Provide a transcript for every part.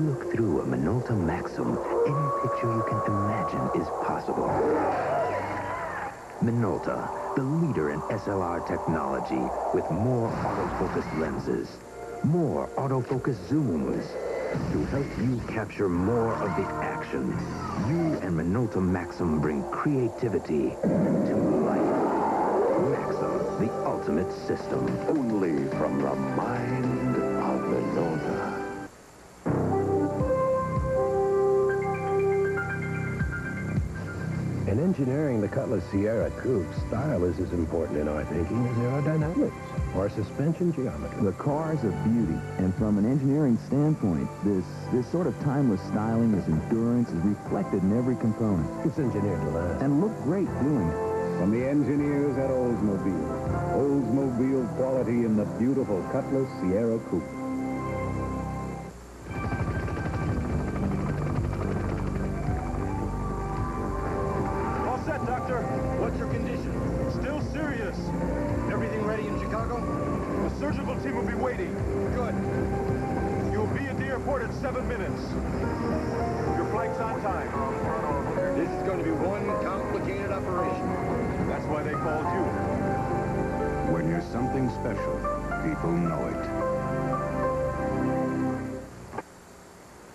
look through a Minolta Maxim, any picture you can imagine is possible. Minolta, the leader in SLR technology, with more autofocus lenses, more autofocus zooms, to help you capture more of the action. You and Minolta Maxim bring creativity to life. Maxim, the ultimate system. Only from the mind of Minolta. In engineering the Cutlass Sierra Coupe, style is as important in our thinking as aerodynamics or suspension geometry. The car's a beauty, and from an engineering standpoint, this sort of timeless styling, this endurance is reflected in every component. It's engineered to last. And look great doing it. From the engineers at Oldsmobile. Oldsmobile quality in the beautiful Cutlass Sierra Coupe. All set, Doctor. What's your condition? Still serious. Everything ready in Chicago? The surgical team will be waiting. Good. You'll be at the airport in 7 minutes. Your flight's on time. This is going to be one complicated operation. That's why they called you. When you're something special, people know it.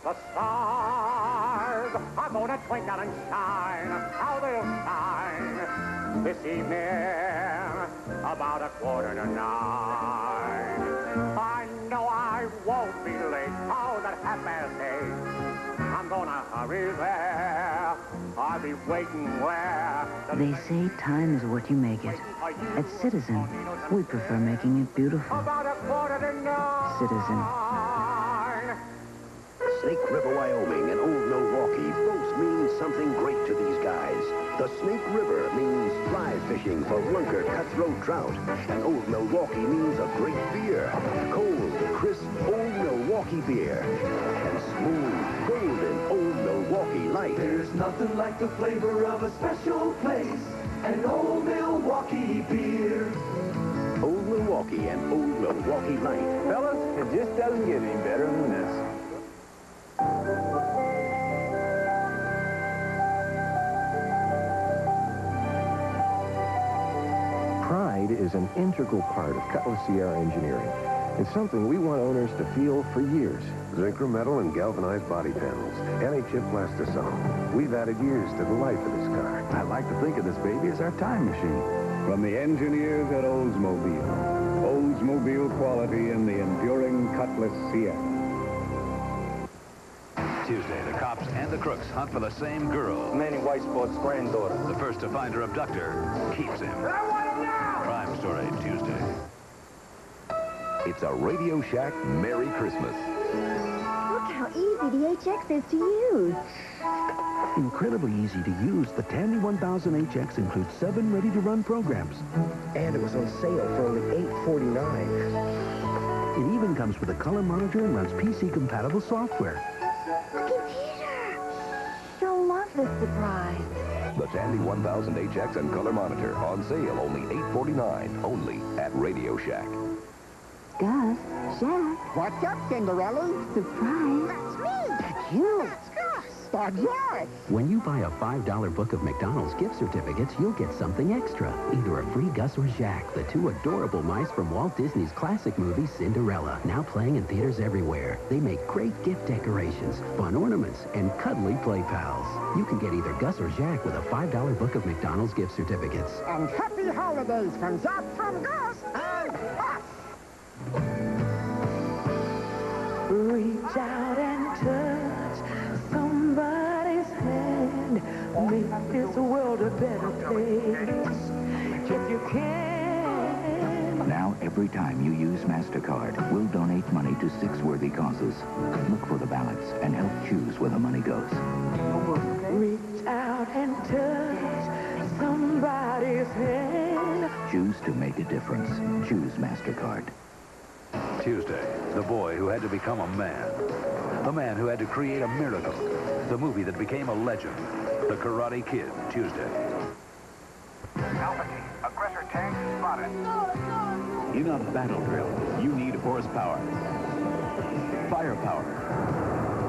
The stars are gonna twinkle and shine. How they'll shine this evening about 8:45. I know I won't be late. Oh, that 8:30. I'm gonna hurry there. I'll be waiting where. They say time is what you make it. At Citizen, we prefer making it beautiful. About 8:45. Citizen. Snake River, Wyoming and Old Milwaukee both mean something great to these guys. The Snake River means fly fishing for lunker cutthroat trout. And Old Milwaukee means a great beer. Cold, crisp Old Milwaukee beer. And smooth, golden Old Milwaukee Light. There's nothing like the flavor of a special place. And Old Milwaukee beer. Old Milwaukee and Old Milwaukee Light. Fellas, it just doesn't get any better than this. Pride is an integral part of Cutlass Sierra engineering. It's something we want owners to feel for years. Zinc metal and galvanized body panels. NHIP plastisol. We've added years to the life of this car. I like to think of this baby as our time machine. From the engineers at Oldsmobile. Oldsmobile quality in the enduring Cutlass Sierra. Tuesday, the cops and the crooks hunt for the same girl. Manny Whitesport's granddaughter. The first to find her abductor keeps him. I want him now! Crime Story, Tuesday. It's a Radio Shack Merry Christmas. Look how easy the HX is to use. Incredibly easy to use. The Tandy 1000 HX includes 7 ready-to-run programs. And it was on sale for only $8.49. It even comes with a color monitor and runs PC-compatible software. A computer! You'll love this surprise. The Tandy 1000 HX and color monitor on sale only $8.49. Only at Radio Shack. Gus, Jack. What's up, Cinderella? Surprise. That's me. That's you. That's Gus. That's George. When you buy a $5 book of McDonald's gift certificates, you'll get something extra. Either a free Gus or Jack, the 2 adorable mice from Walt Disney's classic movie Cinderella, now playing in theaters everywhere. They make great gift decorations, fun ornaments, and cuddly play pals. You can get either Gus or Jack with a $5 book of McDonald's gift certificates. And happy holidays from Jack, from Gus, and us. Reach out and touch somebody's hand. Make this world a better place. If you can. Now, every time you use MasterCard, we'll donate money to 6 worthy causes. Look for the ballots and help choose where the money goes. Reach out and touch somebody's hand. Choose to make a difference. Choose MasterCard. Tuesday, the boy who had to become a man. The man who had to create a miracle. The movie that became a legend. The Karate Kid, Tuesday. Alpha team, aggressor tank spotted. In a battle drill, you need horsepower, firepower,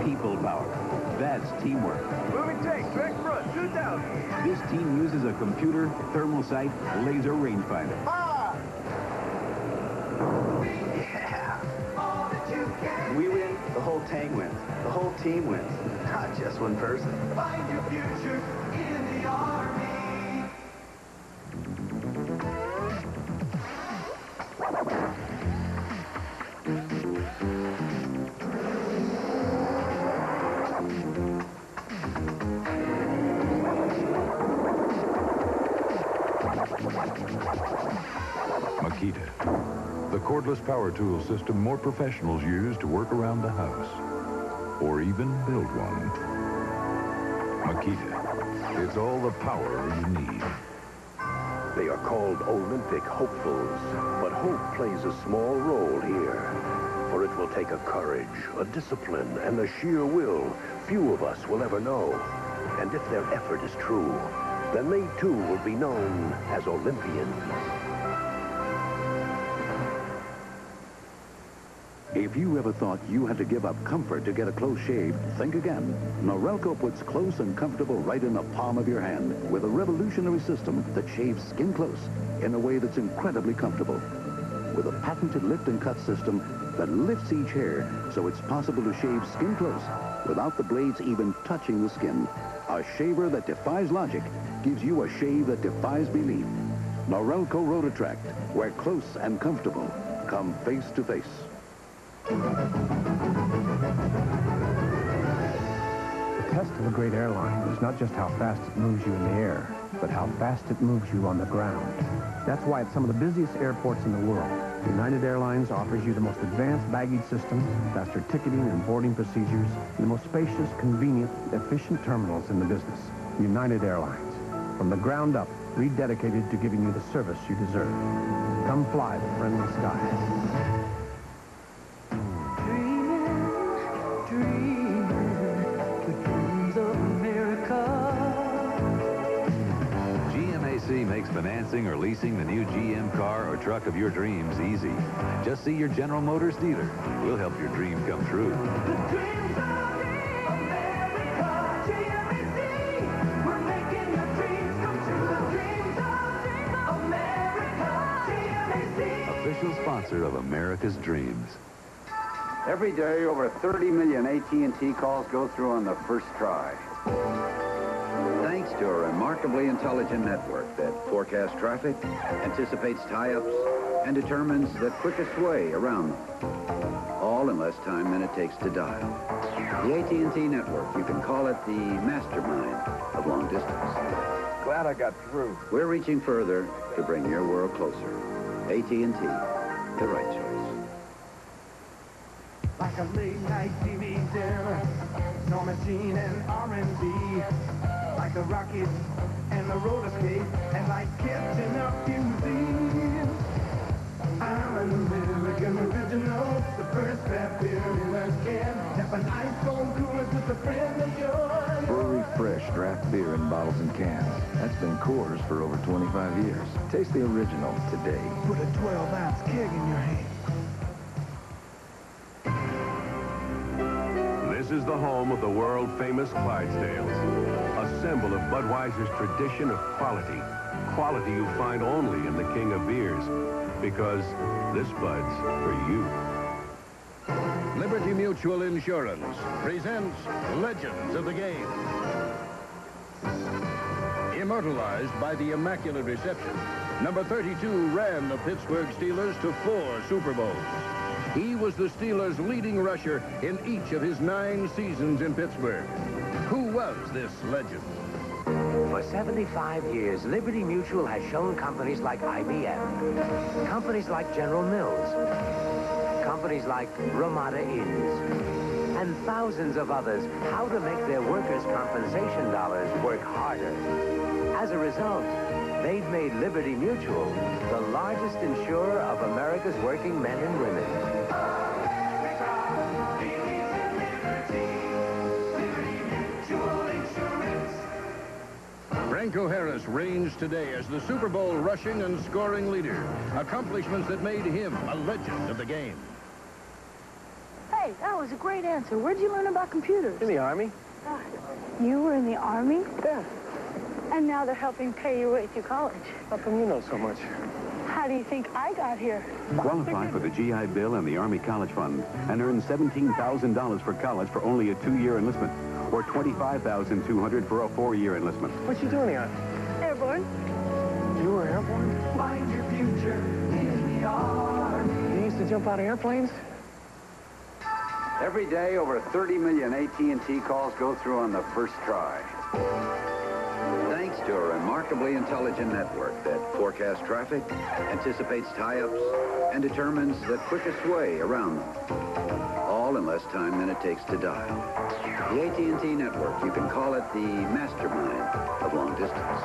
people power. That's teamwork. Moving tank, direct front, 2,000. This team uses a computer, thermal sight, laser rangefinder. We win, the whole tank wins. The whole team wins, not just one person. Find your future in the Army. Makita, the cordless power tool system more professionals use to work around the house, or even build one. Makita, it's all the power you need. They are called Olympic hopefuls, but hope plays a small role here. For it will take a courage, a discipline, and a sheer will few of us will ever know. And if their effort is true, then they too will be known as Olympians. If you ever thought you had to give up comfort to get a close shave, think again. Norelco puts close and comfortable right in the palm of your hand with a revolutionary system that shaves skin close in a way that's incredibly comfortable. With a patented lift and cut system that lifts each hair so it's possible to shave skin close without the blades even touching the skin. A shaver that defies logic gives you a shave that defies belief. Norelco Rotatract, where close and comfortable come face to face. The test of a great airline is not just how fast it moves you in the air, but how fast it moves you on the ground. That's why at some of the busiest airports in the world, United Airlines offers you the most advanced baggage systems, faster ticketing and boarding procedures, and the most spacious, convenient, efficient terminals in the business. United Airlines. From the ground up, rededicated to giving you the service you deserve. Come fly the friendly skies. GMAC makes financing or leasing the new GM car or truck of your dreams easy. Just see your General Motors dealer. We'll help your dream come true. Official sponsor of America's Dreams. Every day, over 30 million AT&T calls go through on the first try. Thanks to a remarkably intelligent network that forecasts traffic, anticipates tie-ups, and determines the quickest way around them. All in less time than it takes to dial. The AT&T network, you can call it the mastermind of long distance. Glad I got through. We're reaching further to bring your world closer. AT&T, the right choice. Like a late-night TV dinner, Snow Machine and R&B. Like the Rockets and the roller skate, and like catching up museum. I'm an American original, the first craft beer in a can. Tapping ice cold coolers with a friend of yours. Brewery Fresh draft beer in bottles and cans. That's been Coors for over 25 years. Taste the original today. Put a 12-ounce keg in your hand. This is the home of the world-famous Clydesdales, a symbol of Budweiser's tradition of quality. Quality you find only in the king of beers, because this Bud's for you. Liberty Mutual Insurance presents Legends of the Game. Immortalized by the Immaculate Reception, number 32 ran the Pittsburgh Steelers to 4 Super Bowls. He was the Steelers' leading rusher in each of his 9 seasons in Pittsburgh. Who was this legend? For 75 years, Liberty Mutual has shown companies like IBM, companies like General Mills, companies like Ramada Inns, and thousands of others how to make their workers' compensation dollars work harder. As a result, they've made Liberty Mutual the largest insurer of America's working men and women. Franco Harris reigns today as the Super Bowl rushing and scoring leader, accomplishments that made him a legend of the game. Hey, That was a great answer. Where'd you learn about computers? In the Army. You were in the Army? Yeah. And now they're helping pay your way through college. How come you know so much? How do you think I got here? Qualify for the GI Bill and the Army College Fund and earn $17,000 for college for only a 2-year enlistment or $25,200 for a 4-year enlistment. What you doing here? Airborne. You were airborne? Find your future in the Army. You used to jump out of airplanes? Every day, over 30 million AT&T calls go through on the first try. Thanks to a remarkably intelligent network that forecasts traffic, anticipates tie-ups, and determines the quickest way around them. All in less time than it takes to dial. The AT&T network, you can call it the mastermind of long distance.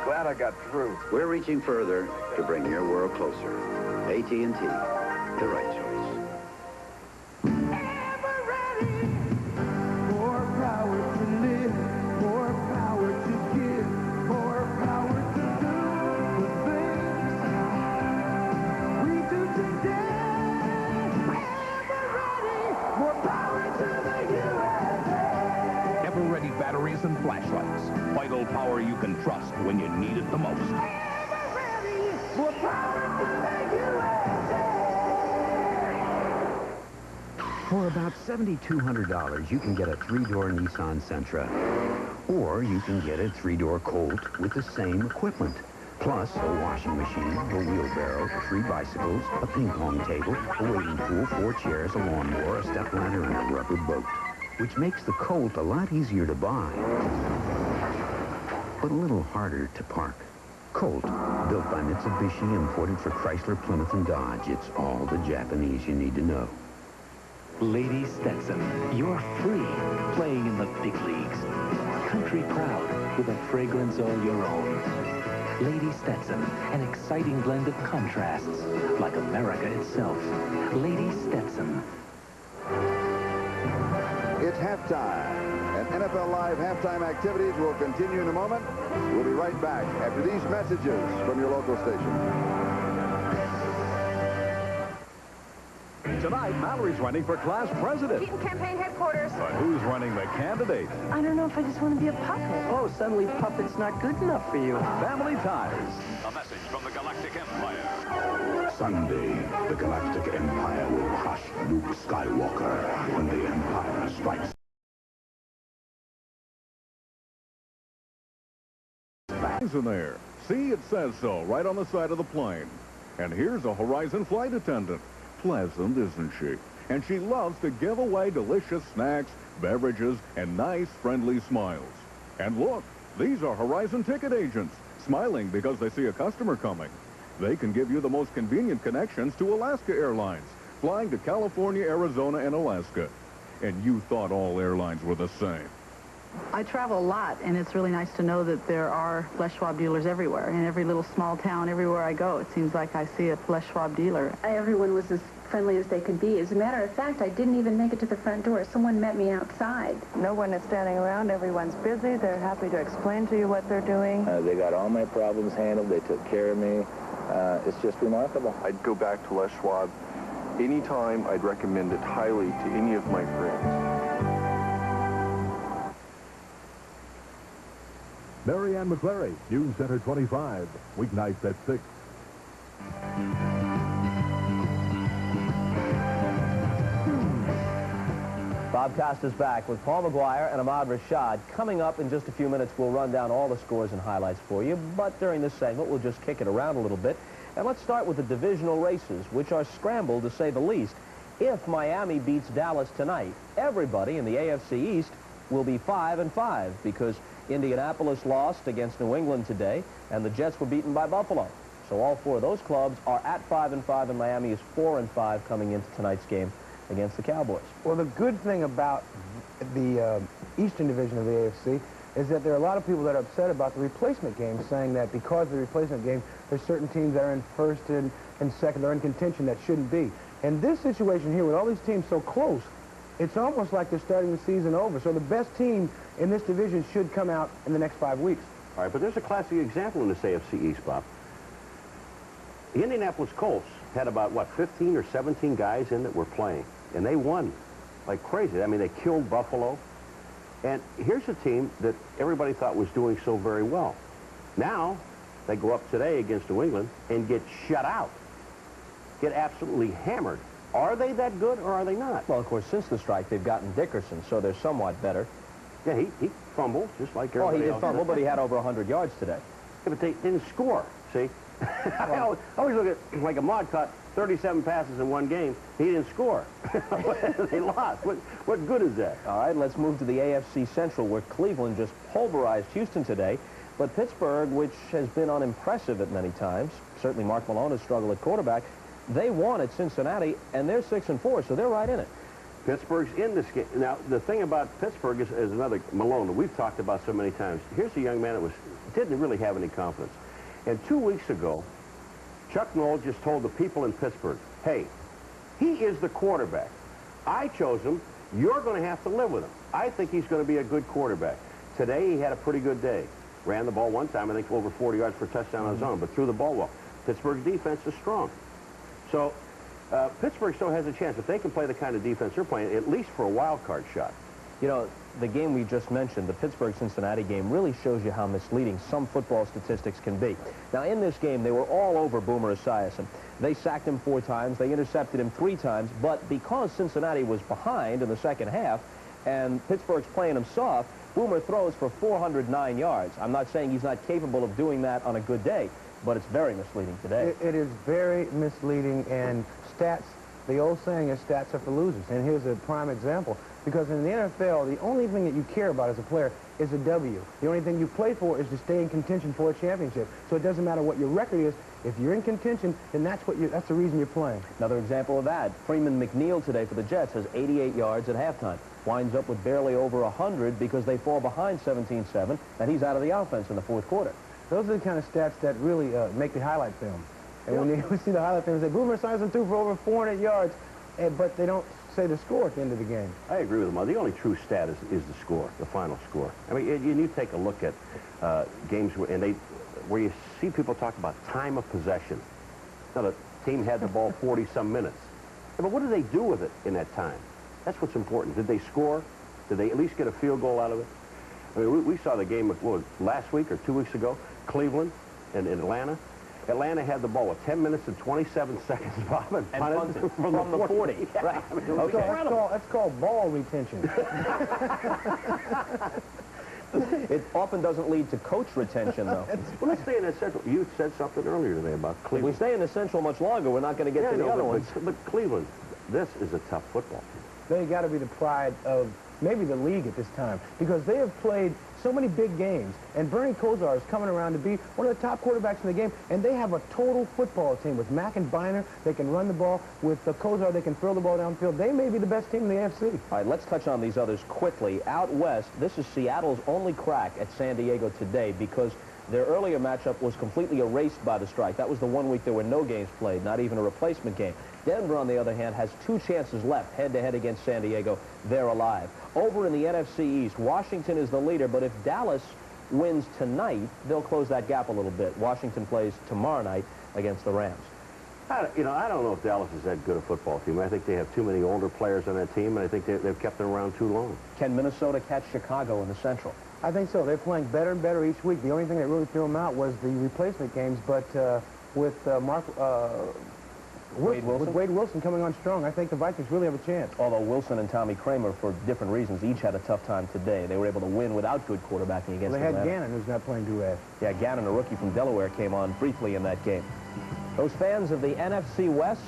Glad I got through. We're reaching further to bring your world closer. AT&T, the right choice. More power to live, more power to give, more power to do the things we do today. Ever ready, more power to the USA. Ever-ready batteries and flashlights. Vital power you can trust when you need it the most. Ever ready, more power to the USA. For about $7,200, you can get a 3-door Nissan Sentra. Or you can get a 3-door Colt with the same equipment. Plus a washing machine, a wheelbarrow, 3 bicycles, a ping-pong table, a wading pool, 4 chairs, a lawnmower, a step ladder, and a rubber boat. Which makes the Colt a lot easier to buy, but a little harder to park. Colt, built by Mitsubishi, imported for Chrysler, Plymouth, and Dodge. It's all the Japanese you need to know. Lady Stetson, you're free, playing in the big leagues. Country proud, with a fragrance all your own. Lady Stetson, an exciting blend of contrasts, like America itself. Lady Stetson. It's halftime, and NFL Live halftime activities will continue in a moment. We'll be right back after these messages from your local station. Tonight, Mallory's running for class president. Keaton campaign headquarters. But who's running the candidate? I don't know if I just want to be a puppet. Oh, suddenly puppet's not good enough for you. Family Ties. A message from the Galactic Empire. Sunday, the Galactic Empire will crush Luke Skywalker when the Empire strikes. Things in there. See, it says so right on the side of the plane. And here's a Horizon flight attendant. Pleasant, isn't she? And she loves to give away delicious snacks, beverages, and nice, friendly smiles. And look, these are Horizon ticket agents, smiling because they see a customer coming. They can give you the most convenient connections to Alaska Airlines, flying to California, Arizona, and Alaska. And you thought all airlines were the same. I travel a lot, and it's really nice to know that there are Les Schwab dealers everywhere. In every little small town, everywhere I go, it seems like I see a Les Schwab dealer. Everyone was as friendly as they could be. As a matter of fact, I didn't even make it to the front door. Someone met me outside. No one is standing around. Everyone's busy. They're happy to explain to you what they're doing. They got all my problems handled. They took care of me. It's just remarkable. I'd go back to Les Schwab anytime. I'd recommend it highly to any of my friends. Mary Ann McClary, News Center 25, weeknights at 6. Bob Costa's back with Paul McGuire and Ahmad Rashad. Coming up in just a few minutes, we'll run down all the scores and highlights for you. But during this segment, we'll just kick it around a little bit. And let's start with the divisional races, which are scrambled, to say the least. If Miami beats Dallas tonight, everybody in the AFC East will be 5-5 because Indianapolis lost against New England today, and the Jets were beaten by Buffalo. So all 4 of those clubs are at 5-5, and Miami is 4-5 coming into tonight's game against the Cowboys. Well, the good thing about the Eastern Division of the AFC is that there are a lot of people that are upset about the replacement game, saying that because of the replacement game, there's certain teams that are in first and second, they're in contention that shouldn't be. And this situation here, with all these teams so close, it's almost like they're starting the season over. So the best team in this division should come out in the next 5 weeks. All right, but there's a classic example in this AFC East, Bob. The Indianapolis Colts had about, 15 or 17 guys in that were playing, and they won like crazy. I mean, they killed Buffalo. And here's a team that everybody thought was doing so very well. Now, they go up today against New England and get shut out. Get absolutely hammered. Are they that good or are they not? Well, of course, since the strike, they've gotten Dickerson, so they're somewhat better. Yeah, he fumbled just like everybody else. He did fumble, but he had over 100 yards today. Yeah, but they didn't score, see? I always look at, like Ahmad caught 37 passes in one game. He didn't score. They lost. What good is that? All right, let's move to the AFC Central, where Cleveland just pulverized Houston today. But Pittsburgh, which has been unimpressive at many times, certainly Mark Malone has struggled at quarterback, they won at Cincinnati, and they're 6-4, so they're right in it. Pittsburgh's in this game. Now, the thing about Pittsburgh is another Malone that we've talked about so many times. Here's a young man that didn't really have any confidence. And 2 weeks ago, Chuck Noll just told the people in Pittsburgh, hey, he is the quarterback. I chose him. You're going to have to live with him. I think he's going to be a good quarterback. Today, he had a pretty good day. Ran the ball one time, I think over 40 yards for a touchdown on his own, but threw the ball well. Pittsburgh's defense is strong. So Pittsburgh still has a chance. If they can play the kind of defense they're playing, at least for a wild card shot. You know, the game we just mentioned, the Pittsburgh-Cincinnati game, really shows you how misleading some football statistics can be. Now, in this game, they were all over Boomer Esiason. They sacked him 4 times. They intercepted him 3 times. But because Cincinnati was behind in the second half and Pittsburgh's playing him soft, Boomer throws for 409 yards. I'm not saying he's not capable of doing that on a good day, but it's very misleading today. It is very misleading, and stats, the old saying is stats are for losers. And here's a prime example. Because in the NFL, the only thing that you care about as a player is a W. The only thing you play for is to stay in contention for a championship. So it doesn't matter what your record is. If you're in contention, then that's the reason you're playing. Another example of that, Freeman McNeil today for the Jets has 88 yards at halftime. Winds up with barely over 100 because they fall behind 17-7, and he's out of the offense in the fourth quarter. Those are the kind of stats that really make the highlight film. And when you see the highlight film, they say, Boomer Esiason threw for over 400 yards, but they don't say the score at the end of the game. I agree with him. The only true stat is the score, the final score. I mean, you take a look at games where you see people talk about time of possession. Now, the team had the ball 40-some minutes. Yeah, but what did they do with it in that time? That's what's important. Did they score? Did they at least get a field goal out of it? I mean, we saw the game last week or 2 weeks ago, Cleveland and Atlanta. Atlanta had the ball with 10 minutes and 27 seconds, Bob, and punted from the 40. Yeah. Right. I mean, okay. That's called ball retention. It often doesn't lead to coach retention, though. Well, let's stay in the Central. You said something earlier today about Cleveland. If we stay in the Central much longer, we're not going to get to the other ones. But Cleveland, this is a tough football team. They got to be the pride of maybe the league at this time, because they have played so many big games, and Bernie Kosar is coming around to be one of the top quarterbacks in the game, and they have a total football team with Mack and Biner. They can run the ball. With Kosar, they can throw the ball downfield. They may be the best team in the AFC. All right, let's touch on these others quickly. Out west, this is Seattle's only crack at San Diego today because their earlier matchup was completely erased by the strike. That was the 1 week there were no games played, not even a replacement game. Denver, on the other hand, has 2 chances left head-to-head against San Diego. They're alive. Over in the NFC East, Washington is the leader, but if Dallas wins tonight, they'll close that gap a little bit. Washington plays tomorrow night against the Rams. I don't know if Dallas is that good a football team. I think they have too many older players on that team, and I think they've kept them around too long. Can Minnesota catch Chicago in the Central? I think so. They're playing better and better each week. The only thing that really threw them out was the replacement games, but with Wade Wilson coming on strong, I think the Vikings really have a chance. Although Wilson and Tommy Kramer, for different reasons, each had a tough time today. They were able to win without good quarterbacking against They had Atlanta. Gannon, who's not playing too bad. Yeah, Gannon, a rookie from Delaware, came on briefly in that game. Those fans of the NFC West,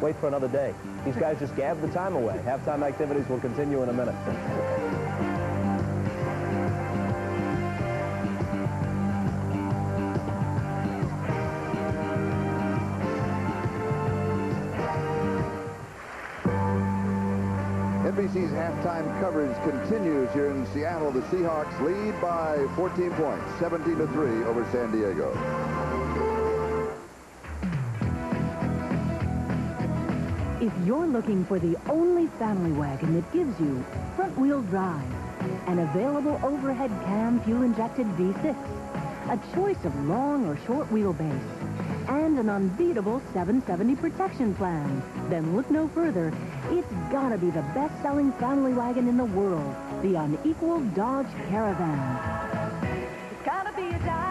wait for another day. These guys just gabbed the time away. Halftime activities will continue in a minute. NBC's halftime coverage continues here in Seattle. The Seahawks lead by 14 points, 17-3 over San Diego. If you're looking for the only family wagon that gives you front-wheel drive, an available overhead cam fuel-injected V6, a choice of long or short wheelbase, and an unbeatable 770 protection plan. Then look no further. It's gotta be the best-selling family wagon in the world, the unequaled Dodge Caravan. It's gotta be a Dodge.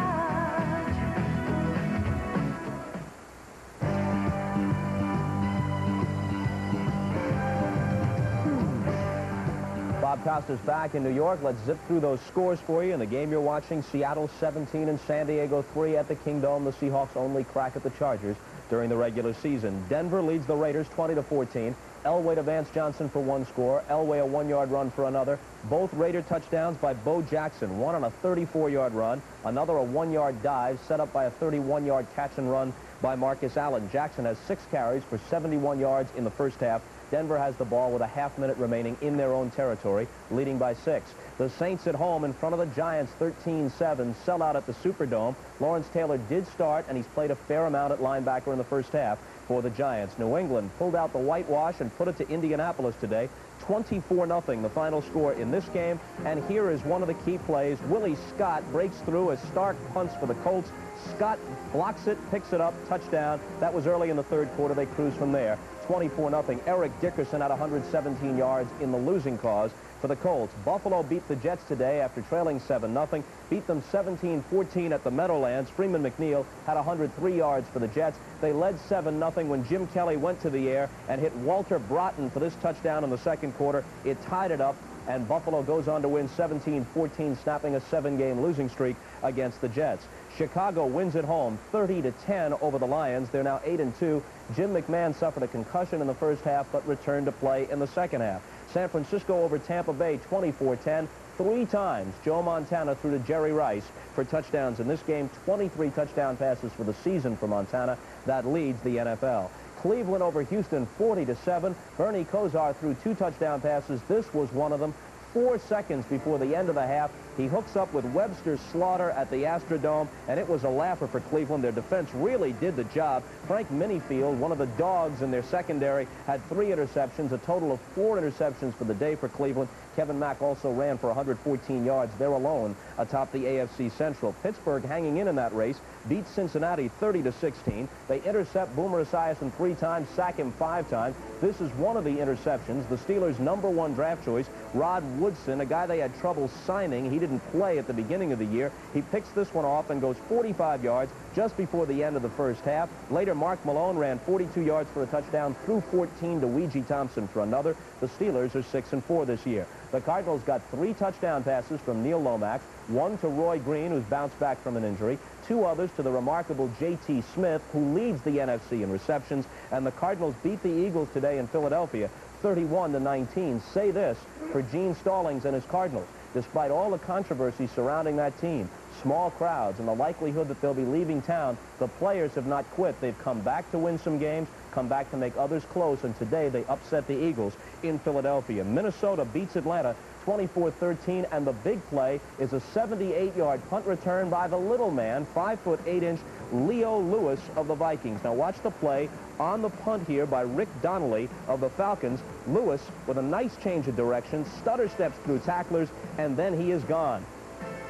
Bob Costa's back in New York. Let's zip through those scores for you. In the game you're watching, Seattle 17 and San Diego 3 at the Kingdome. The Seahawks only crack at the Chargers during the regular season. Denver leads the Raiders 20-14. Elway to Vance Johnson for one score. Elway a one-yard run for another. Both Raider touchdowns by Bo Jackson. One on a 34-yard run. Another a one-yard dive set up by a 31-yard catch and run by Marcus Allen. Jackson has 6 carries for 71 yards in the first half. Denver has the ball with a half-minute remaining in their own territory, leading by 6. The Saints at home in front of the Giants, 13-7, sellout at the Superdome. Lawrence Taylor did start, and he's played a fair amount at linebacker in the first half for the Giants. New England pulled out the whitewash and put it to Indianapolis today. 24-0, the final score in this game. And here is one of the key plays. Willie Scott breaks through as Stark punts for the Colts. Scott blocks it, picks it up, touchdown. That was early in the third quarter. They cruise from there. 24-0. Eric Dickerson at 117 yards in the losing cause for the Colts. Buffalo beat the Jets today after trailing 7-0. Beat them 17-14 at the Meadowlands. Freeman McNeil had 103 yards for the Jets. They led 7-0 when Jim Kelly went to the air and hit Walter Broughton for this touchdown in the second quarter. It tied it up, and Buffalo goes on to win 17-14, snapping a 7-game losing streak against the Jets. Chicago wins at home 30-10 over the Lions. They're now 8-2. Jim McMahon suffered a concussion in the first half but returned to play in the second half. San Francisco over Tampa Bay 24-10. 3 times Joe Montana threw to Jerry Rice for touchdowns in this game. 23 touchdown passes for the season for Montana. That leads the NFL. Cleveland over Houston 40-7. Bernie Kosar threw 2 touchdown passes. This was one of them. 4 seconds before the end of the half, he hooks up with Webster Slaughter at the Astrodome, and it was a laugher for Cleveland. Their defense really did the job. Frank Minifield, one of the dogs in their secondary, had 3 interceptions, a total of 4 interceptions for the day for Cleveland. Kevin Mack also ran for 114 yards. They're alone atop the AFC Central. Pittsburgh hanging in that race, beat Cincinnati 30-16. They intercept Boomer Esiason 3 times, sack him 5 times. This is one of the interceptions. The Steelers' #1 draft choice, Rod Woodson, a guy they had trouble signing. He didn't play at the beginning of the year. He picks this one off and goes 45 yards just before the end of the first half. Later, Mark Malone ran 42 yards for a touchdown, threw 14 to Ouija Thompson for another. The Steelers are 6-4 this year. The Cardinals got 3 touchdown passes from Neil Lomax, 1 to Roy Green, who's bounced back from an injury, 2 others to the remarkable J.T. Smith, who leads the NFC in receptions, and the Cardinals beat the Eagles today in Philadelphia 31-19. Say this for Gene Stallings and his Cardinals. Despite all the controversy surrounding that team, small crowds, and the likelihood that they'll be leaving town, the players have not quit. They've come back to win some games, come back to make others close, and today they upset the Eagles in Philadelphia. Minnesota beats Atlanta 24-13, and the big play is a 78-yard punt return by the little man, 5'8" Leo Lewis of the Vikings. Now watch the play on the punt here by Rick Donnelly of the Falcons. Lewis, with a nice change of direction, stutter steps through tacklers, and then he is gone.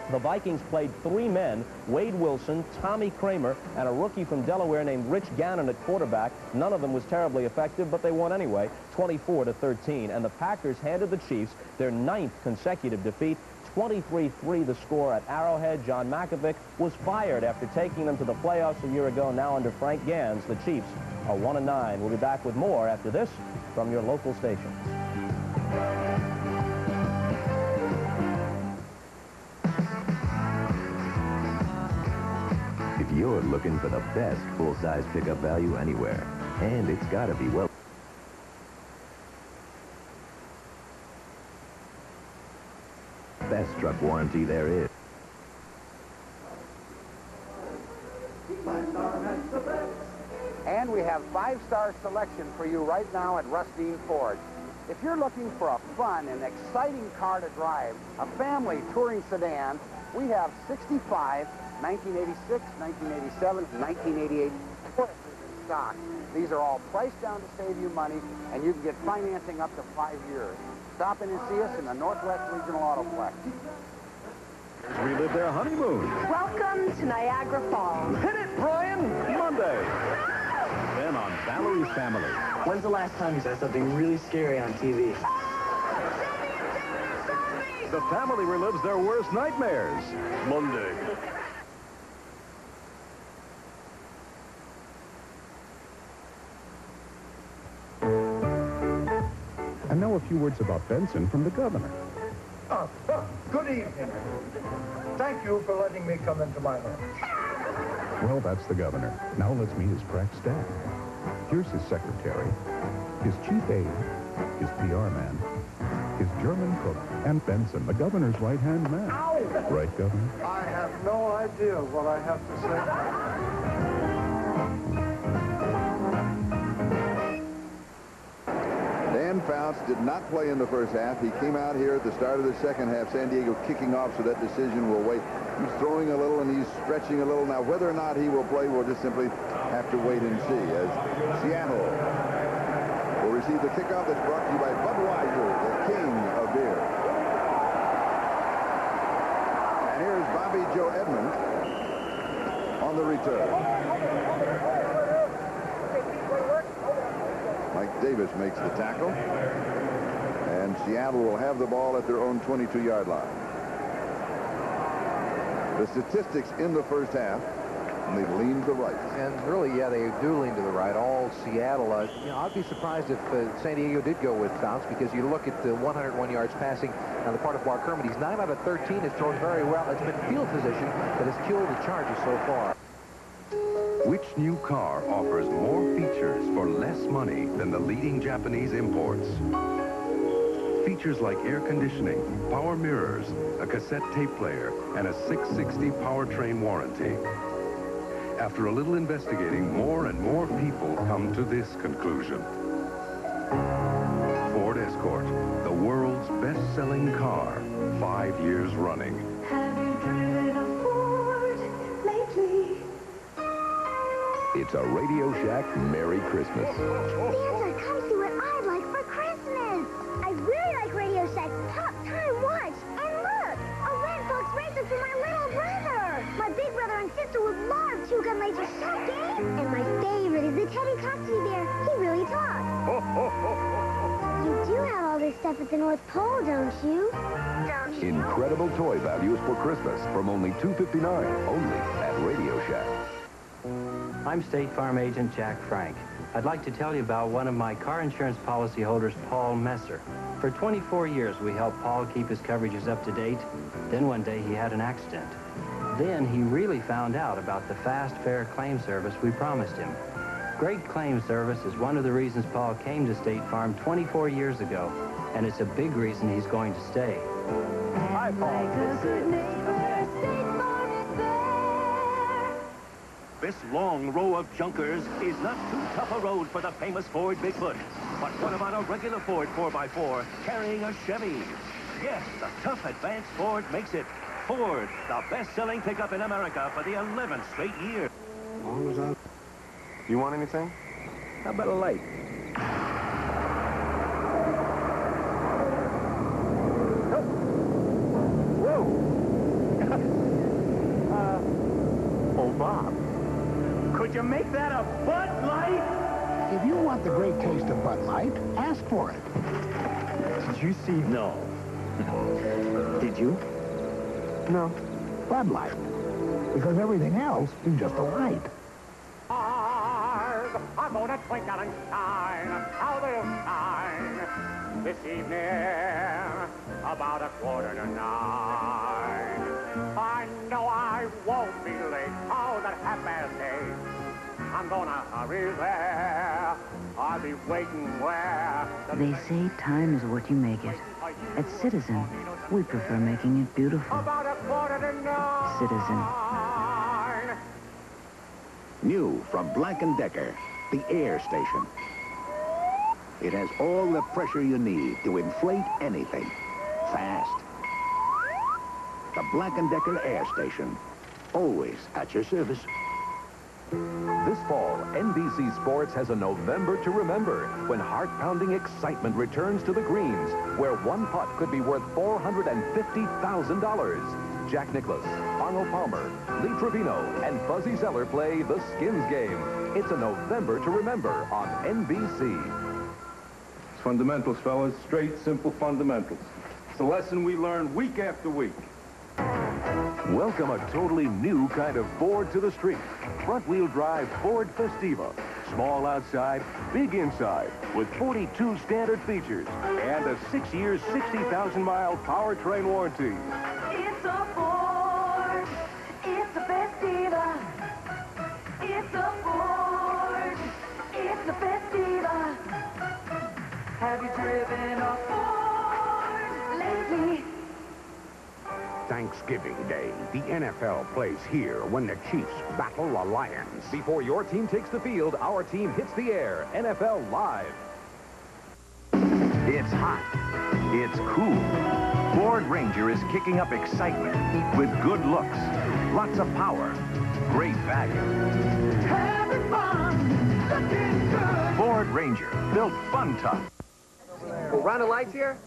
The Vikings played 3 men, Wade Wilson, Tommy Kramer, and a rookie from Delaware named Rich Gannon at quarterback. None of them was terribly effective, but they won anyway, 24-13. And the Packers handed the Chiefs their 9th consecutive defeat, 23-3 the score at Arrowhead. John Malkovich was fired after taking them to the playoffs a year ago. Now under Frank Gans, the Chiefs are 1-9. We'll be back with more after this from your local station. If you're looking for the best full-size pickup value anywhere, and it's got to be well... best truck warranty there is. And we have 5-star selection for you right now at Rustine Ford. If you're looking for a fun and exciting car to drive, a family touring sedan, we have 65, 1986, 1987, 1988 Foresters in stock. These are all priced down to save you money, and you can get financing up to 5 years. Stop in and see us in the Northwest Regional Autoplex. Relive their honeymoon. Welcome to Niagara Falls. Hit it, Brian! Monday. Then on Valerie's Family. When's the last time you saw something really scary on TV? The family relives their worst nightmares. Monday. And now a few words about Benson from the governor. Good evening. Thank you for letting me come into my home. Well, that's the governor. Now let's meet his crack staff. Here's his secretary, his chief aide, his PR man, his German cook, and Benson, the governor's right-hand man. Ow! Right, Governor? I have no idea what I have to say. Dan Fouts did not play in the first half. He came out here at the start of the second half. San Diego kicking off, so that decision will wait. He's throwing a little and he's stretching a little. Now, whether or not he will play, we'll just simply have to wait and see, as Seattle will receive the kickoff that's brought to you by Budweiser, the king of beer. And here's Bobby Joe Edmond on the return. Mike Davis makes the tackle. And Seattle will have the ball at their own 22-yard line. The statistics in the first half, they lean to the right. And really, yeah, they do lean to the right. All Seattle. I'd be surprised if San Diego did go with Fouts, because you look at the 101 yards passing on the part of Mark Kermit. He's 9 out of 13. Has thrown very well. It's been field position that has killed the Chargers so far. Which new car offers more features for less money than the leading Japanese imports? Features like air conditioning, power mirrors, a cassette tape player, and a 660 powertrain warranty. After a little investigating, more and more people come to this conclusion. Ford Escort, the world's best-selling car, 5 years running. Have you driven a Ford lately? It's a Radio Shack Merry Christmas. Santa, come see what I'd like for Christmas. I really like Radio Shack's Top Time Watch. And look, a Red Fox racer for my little brother. My big brother and sister would love Two Gun Laser Shot Game. And my favorite is the Teddy Coxie Bear. He really talks. You do have all this stuff at the North Pole, don't you? Incredible toy values for Christmas from only $2.59, only at Radio Shack. I'm State Farm Agent Jack Frank. I'd like to tell you about one of my car insurance policyholders, Paul Messer. For 24 years, we helped Paul keep his coverages up to date. Then one day he had an accident. Then he really found out about the fast, fair claim service we promised him. Great claim service is one of the reasons Paul came to State Farm 24 years ago, and it's a big reason he's going to stay. Hi, Paul. Like a good neighbor, State Farm is there. This long row of junkers is not too tough a road for the famous Ford Bigfoot. But what about a regular Ford 4x4 carrying a Chevy? Yes, the tough advanced Ford makes it. Ford, the best-selling pickup in America for the 11th straight year. You want anything? How about a light? Whoa! Oh, Bob. Could you make that a Bud Light? If you want the great taste of Bud Light, ask for it. Did you see? No. Did you? No. Bud Light. Because everything else is just a light. I'm gonna twinkle and shine, how they'll shine this evening, about 8:45. I know I won't be late, oh, that 8:30. I'm gonna hurry there, I'll be waiting where. They say time is what you make it. At Citizen, we prefer making it beautiful. About 8:45. Citizen. New from Black & Decker, the Air Station. It has all the pressure you need to inflate anything. Fast. The Black & Decker Air Station. Always at your service. This fall, NBC Sports has a November to remember when heart-pounding excitement returns to the greens, where one putt could be worth $450,000. Jack Nicklaus, Arnold Palmer, Lee Trevino, and Fuzzy Zeller play The Skins Game. It's a November to remember on NBC. It's fundamentals, fellas. Straight, simple fundamentals. It's a lesson we learn week after week. Welcome a totally new kind of Ford to the street. Front-wheel drive Ford Festiva. Small outside, big inside, with 42 standard features and a 6-year, 60,000-mile powertrain warranty. It's a Ford. It's a Festiva. It's a Ford. It's a Festiva. Have you driven a Ford lately? Thanksgiving Day, the NFL plays here when the Chiefs battle the Lions. Before your team takes the field, our team hits the air. NFL Live. It's hot. It's cool. Ford Ranger is kicking up excitement with good looks, lots of power, great value. Having fun, looking good. Ford Ranger, built fun tough. We'll run the lights here?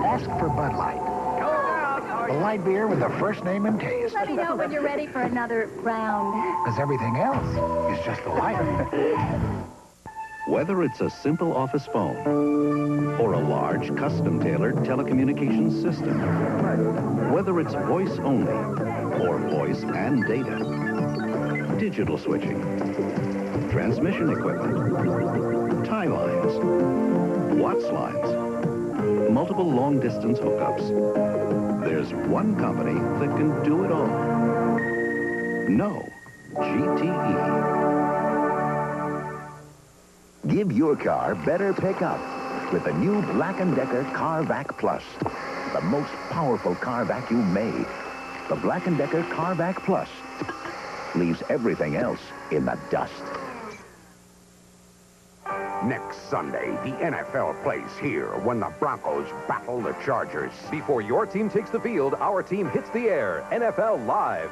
Ask for Bud Light. The light beer with the first name and taste. Let me know when you're ready for another round. Because everything else is just a light. Whether it's a simple office phone or a large, custom-tailored telecommunications system, whether it's voice only or voice and data, digital switching, transmission equipment, tie lines, Watts lines, multiple long-distance hookups, there's one company that can do it all. No, GTE. Give your car better pickup with the new Black & Decker Car Vac Plus, the most powerful car vacuum made. The Black & Decker Car Vac Plus leaves everything else in the dust. Next Sunday, the NFL plays here when the Broncos battle the Chargers. Before your team takes the field, our team hits the air. NFL Live.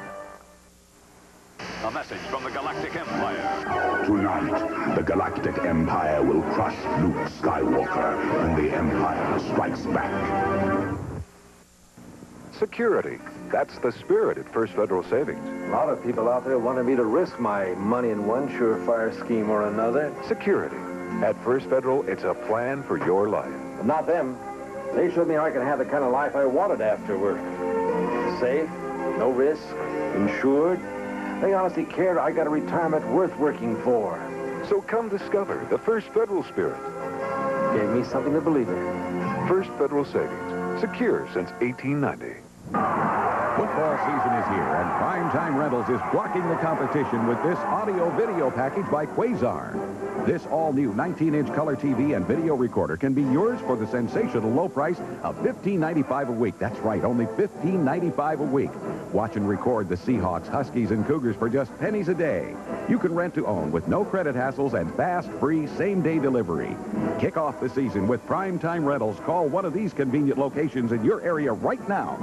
A message from the Galactic Empire. Tonight, the Galactic Empire will crush Luke Skywalker when the Empire strikes back. Security. That's the spirit at First Federal Savings. A lot of people out there wanted me to risk my money in one surefire scheme or another. Security. At First Federal, it's a plan for your life. But not them. They showed me how I can have the kind of life I wanted afterward. Safe, no risk, insured. They honestly cared I got a retirement worth working for. So come discover the First Federal spirit. Gave me something to believe in. First Federal Savings. Secure since 1890. Football season is here, and Primetime Rentals is blocking the competition with this audio-video package by Quasar. This all-new 19-inch color TV and video recorder can be yours for the sensational low price of $15.95 a week. That's right, only $15.95 a week. Watch and record the Seahawks, Huskies, and Cougars for just pennies a day. You can rent to own with no credit hassles and fast, free, same-day delivery. Kick off the season with Primetime Rentals. Call one of these convenient locations in your area right now.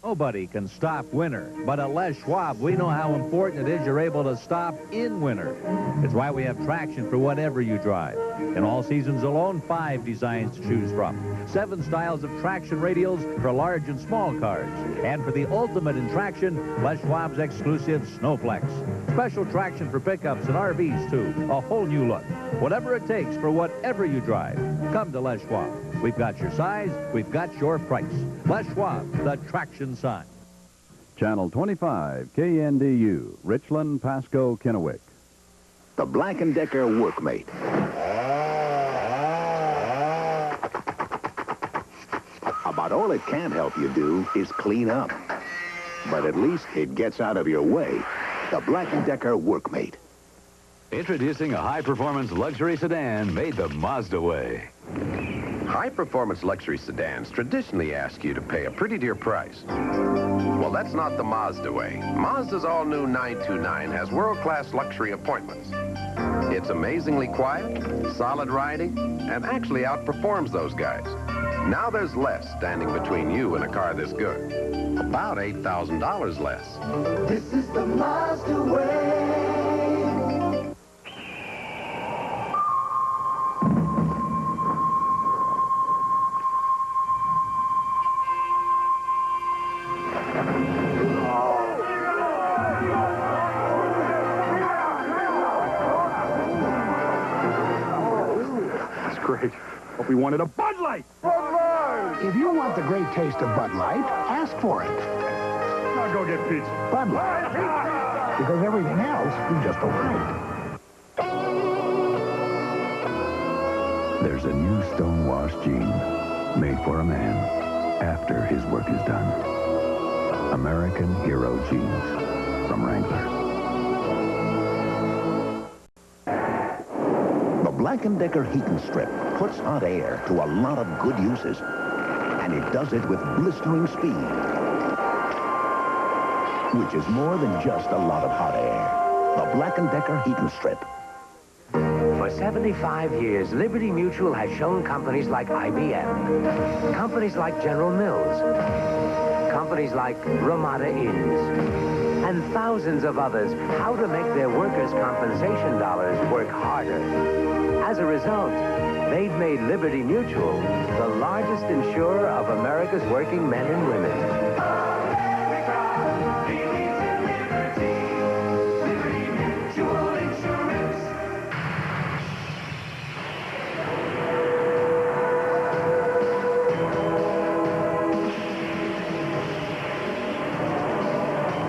Nobody can stop winter, but at Les Schwab, we know how important it is you're able to stop in winter. It's why we have traction for whatever you drive. In all seasons alone, 5 designs to choose from. 7 styles of traction radials for large and small cars. And for the ultimate in traction, Les Schwab's exclusive Snowflex. Special traction for pickups and RVs, too. A whole new look. Whatever it takes for whatever you drive. Come to Les Schwab. We've got your size, we've got your price. Les Schwab, the traction sign. Channel 25, KNDU, Richland, Pasco, Kennewick. The Black & Decker Workmate. About all it can help you do is clean up. But at least it gets out of your way. The Black & Decker Workmate. Introducing a high-performance luxury sedan made the Mazda way. High-performance luxury sedans traditionally ask you to pay a pretty dear price. Well, that's not the Mazda way. Mazda's all-new 929 has world-class luxury appointments. It's amazingly quiet, solid riding, and actually outperforms those guys. Now there's less standing between you and a car this good. About $8,000 less. This is the Mazda way. That's great. But we wanted a Bud Light. If you want the great taste of Bud Light, ask for it. Now go get pizza. Bud Light. Because everything else is just a light. There's a new Stonewash jean made for a man after his work is done. American Hero Jeans from Wrangler. The Black & Decker Heat and Strip puts hot air to a lot of good uses. And it does it with blistering speed, which is more than just a lot of hot air. The Black & Decker Heat and Strip. For 75 years, Liberty Mutual has shown companies like IBM, companies like General Mills, companies like Ramada Inns, and thousands of others how to make their workers' compensation dollars work harder. As a result, they've made Liberty Mutual the largest insurer of America's working men and women.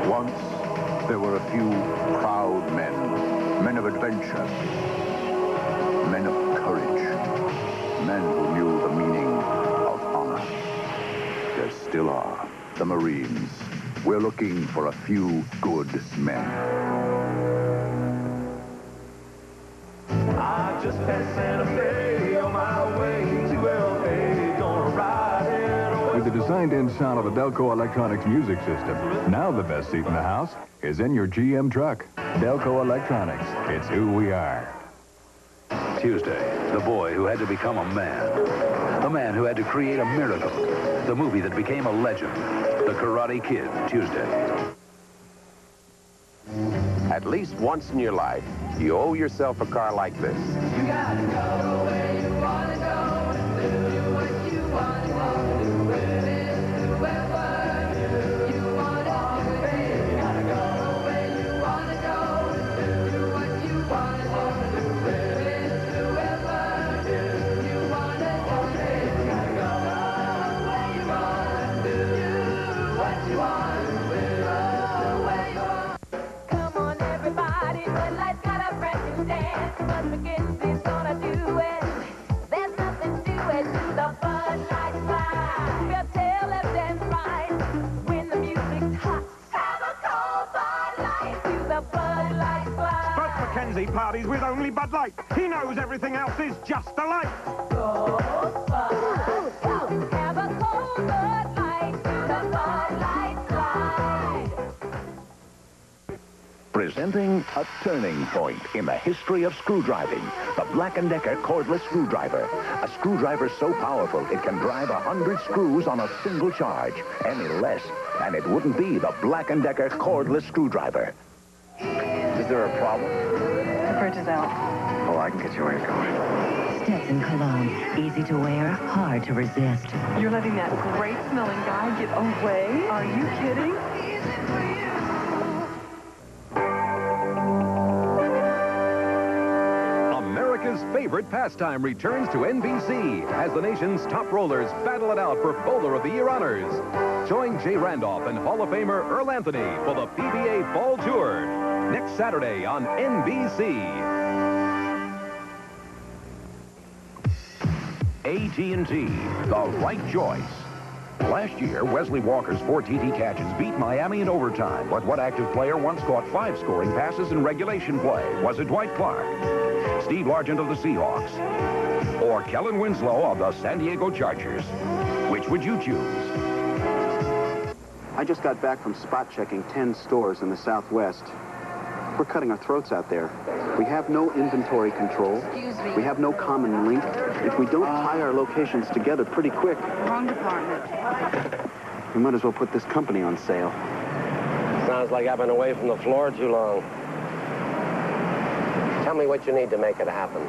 Once, there were a few proud men, men of adventure, men of courage, men who knew the meaning of honor. There still are, the Marines. We're looking for a few good men. I just passed Santa Fe on my way to LA, gonna ride it away. With the designed-in sound of a Delco Electronics music system, now the best seat in the house is in your GM truck. Delco Electronics, it's who we are. Tuesday, the boy who had to become a man who had to create a miracle, the movie that became a legend, The Karate Kid, Tuesday. At least once in your life, you owe yourself a car like this. You gotta go where you wanna go, do what you wanna do, whoever you wanna do, baby. You gotta go where you wanna go, do what you wanna do, whoever you wanna do, baby. You gotta go where you wanna do what you wanna do, where you wanna. Come on, everybody, Bud Light's got a brand new dance. Bud McGinnis is gonna do it. There's nothing to it to the Bud Light slide. We'll tell left and right when the music's hot. Have a cold Bud Light to the Bud Light slide. Bud McKenzie parties with only Bud Light. He knows everything else is just a light. Go, Bud, go. Have a cold Bud Light to the Bud Light slide. Presenting a turning point in the history of screwdriving. The Black & Decker cordless screwdriver. A screwdriver so powerful it can drive 100 screws on a single charge. Any less, and it wouldn't be the Black & Decker cordless screwdriver. Is there a problem? The fridge is out. Oh, I can get you where you're going. Stetson cologne. Easy to wear, hard to resist. You're letting that great-smelling guy get away? Are you kidding? America's favorite pastime returns to NBC as the nation's top rollers battle it out for Bowler of the Year honors. Join Jay Randolph and Hall of Famer Earl Anthony for the PBA Fall Tour next Saturday on NBC. AT&T, the right choice. Last year, Wesley Walker's 4 TT catches beat Miami in overtime, but what active player once caught 5 scoring passes in regulation play? Was it Dwight Clark, Steve Largent of the Seahawks, or Kellen Winslow of the San Diego Chargers? Which would you choose? I just got back from spot checking 10 stores in the Southwest. We're cutting our throats out there. We have no inventory control. Excuse me. We have no common link. If we don't tie our locations together pretty quick, Wrong department. we might as well put this company on sale. Sounds like I've been away from the floor too long. Tell me what you need to make it happen.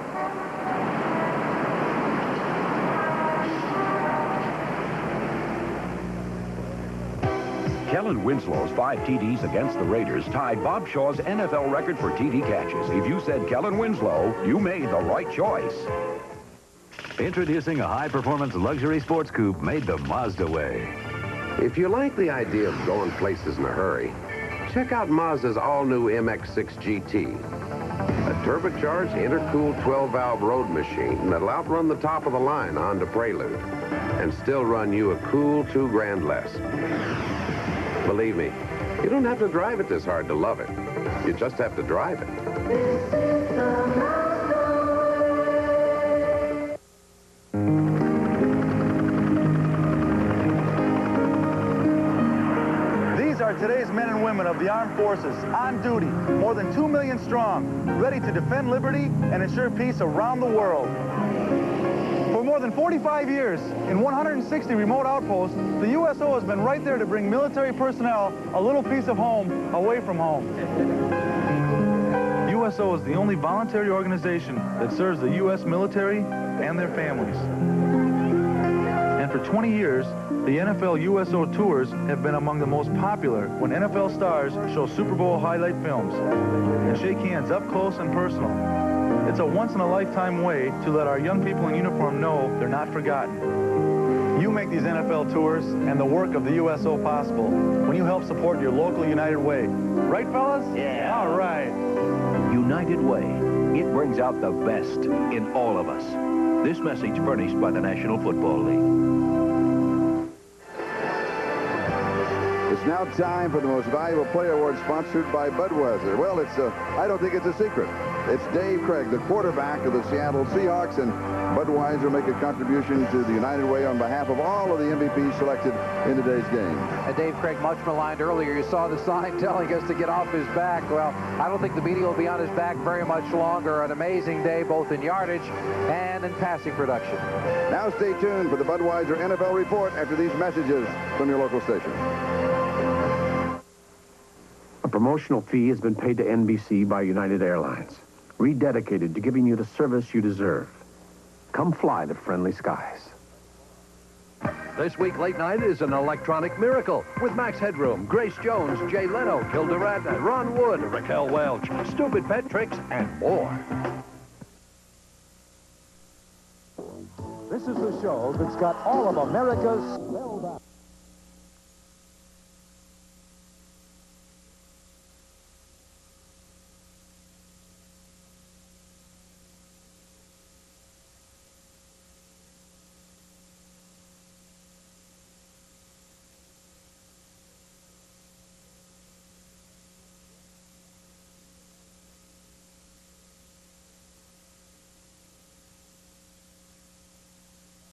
Kellen Winslow's 5 TDs against the Raiders tied Bob Shaw's NFL record for TD catches. If you said Kellen Winslow, you made the right choice. Introducing a high-performance luxury sports coupe made the Mazda way. If you like the idea of going places in a hurry, check out Mazda's all-new MX-6 GT. A turbocharged, intercooled 12-valve road machine that'll outrun the top-of-the-line Honda Prelude and still run you a cool $2 grand less. Believe me, you don't have to drive it this hard to love it. You just have to drive it. These are today's men and women of the armed forces, on duty, more than 2 million strong, ready to defend liberty and ensure peace around the world. For more than 45 years, in 160 remote outposts, the USO has been right there to bring military personnel a little piece of home away from home. USO is the only voluntary organization that serves the U.S. military and their families. And for 20 years, the NFL USO tours have been among the most popular when NFL stars show Super Bowl highlight films and shake hands up close and personal. It's a once-in-a-lifetime way to let our young people in uniform know they're not forgotten. You make these NFL tours and the work of the USO possible when you help support your local United Way. Right, fellas? Yeah. All right. United Way. It brings out the best in all of us. This message furnished by the National Football League. It's now time for the Most Valuable Player Award sponsored by Budweiser. Well, I don't think it's a secret. It's Dave Craig, the quarterback of the Seattle Seahawks, and Budweiser make a contribution to the United Way on behalf of all of the MVPs selected in today's game. And Dave Craig, much maligned earlier, you saw the sign telling us to get off his back. Well, I don't think the media will be on his back very much longer. An amazing day, both in yardage and in passing production. Now stay tuned for the Budweiser NFL Report after these messages from your local station. A promotional fee has been paid to NBC by United Airlines, rededicated to giving you the service you deserve. Come fly the friendly skies. This week, Late Night is an electronic miracle with Max Headroom, Grace Jones, Jay Leno, Gilda Radner, Ron Wood, Raquel Welch, Stupid Pet Tricks, and more. This is the show that's got all of America's spelled out.